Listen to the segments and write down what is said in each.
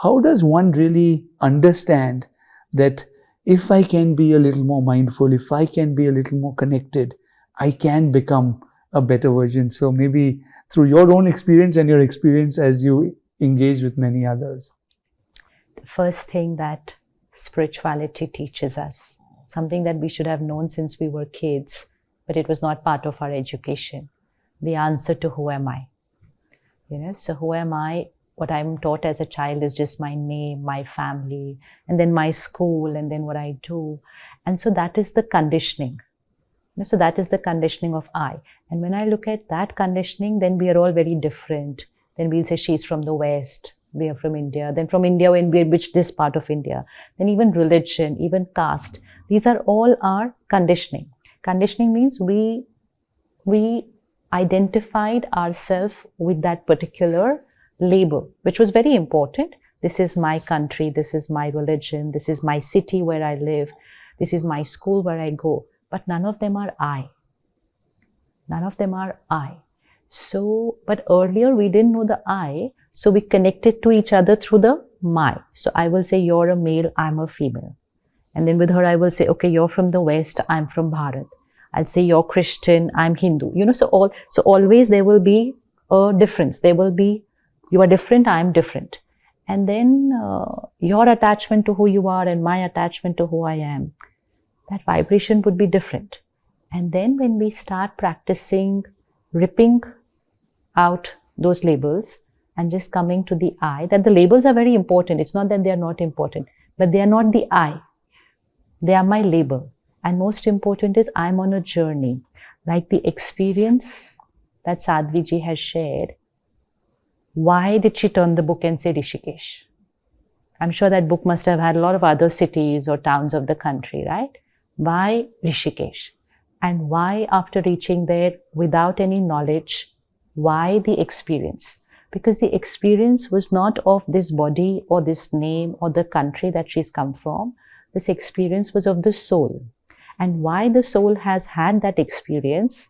how does one really understand that if I can be a little more mindful, if I can be a little more connected, I can become a better version? So maybe through your own experience and your experience as you engage with many others. The first thing that spirituality teaches us, something that we should have known since we were kids, but it was not part of our education. The answer to who am I? So who am I? What I'm taught as a child is just my name, my family, and then my school, and then what I do. And so that is the conditioning. So that is the conditioning of I. And when I look at that conditioning, then we are all very different. Then we'll say she's from the West, we are from India. Then from India, when we reach this part of India. Then even religion, even caste. These are all our conditioning. Conditioning means we identified ourselves with that particular label, which was very important. This is my country, this is my religion, this is my city where I live, this is my school where I go. But none of them are I. None of them are I. So, but earlier we didn't know the I, so we connected to each other through the my. So I will say, you're a male, I'm a female. And then with her, I will say, okay, you're from the West, I'm from Bharat. I'll say, you're Christian, I'm Hindu. So always there will be a difference. There will be, you are different, I'm different. And then your attachment to who you are and my attachment to who I am, that vibration would be different. And then when we start practicing ripping out those labels and just coming to the I, that the labels are very important. It's not that they are not important, but they are not the I. They are my label. And most important is I'm on a journey. Like the experience that Sadhvi ji has shared. Why did she turn the book and say Rishikesh? I'm sure that book must have had a lot of other cities or towns of the country, right? Why Rishikesh? And why, after reaching there without any knowledge, why the experience? Because the experience was not of this body or this name or the country that she's come from. This experience was of the soul. And why the soul has had that experience,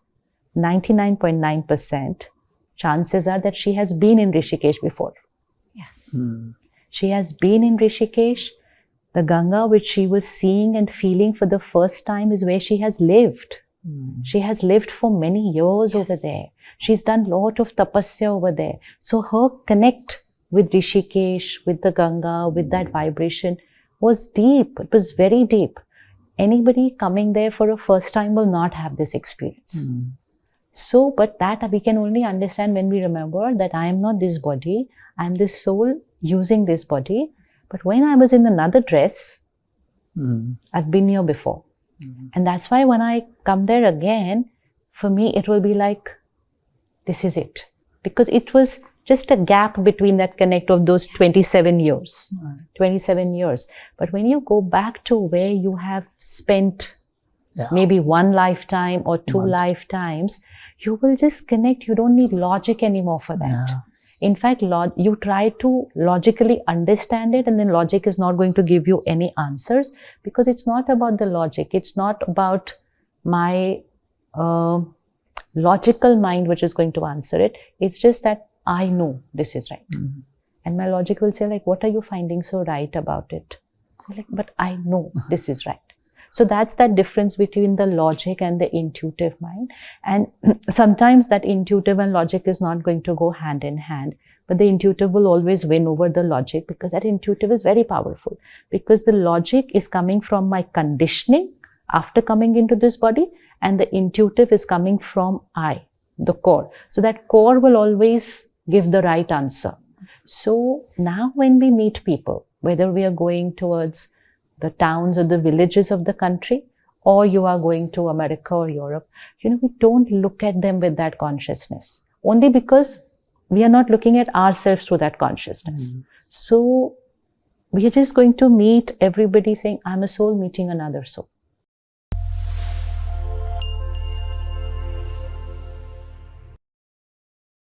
99.9% chances are that she has been in Rishikesh before. Yes. She has been in Rishikesh. The Ganga which she was seeing and feeling for the first time is where she has lived. She has lived for many years over there. She's done a lot of tapasya over there. So her connect with Rishikesh, with the Ganga, with that vibration was deep. It was very deep. Anybody coming there for a first time will not have this experience. So, but that we can only understand when we remember that I am not this body, I am this soul using this body. But when I was in another dress, I've been here before. And that's why when I come there again, for me, it will be like, this is it. Because it was just a gap between that connect of those 27 years. 27 years. But when you go back to where you have spent maybe one lifetime or two lifetimes, you will just connect. You don't need logic anymore for that. In fact, you try to logically understand it, and then logic is not going to give you any answers, because it's not about the logic. It's not about my logical mind which is going to answer it. It's just that I know this is right. And my logic will say, like, what are you finding so right about it? I'm like, but I know this is right. So that's that difference between the logic and the intuitive mind. And sometimes that intuitive and logic is not going to go hand in hand, but the intuitive will always win over the logic, because that intuitive is very powerful. Because the logic is coming from my conditioning after coming into this body, and the intuitive is coming from I, the core. So that core will always give the right answer. So now when we meet people, whether we are going towards the towns or the villages of the country, or you are going to America or Europe, we don't look at them with that consciousness. Only because we are not looking at ourselves through that consciousness. So we are just going to meet everybody saying, I'm a soul meeting another soul.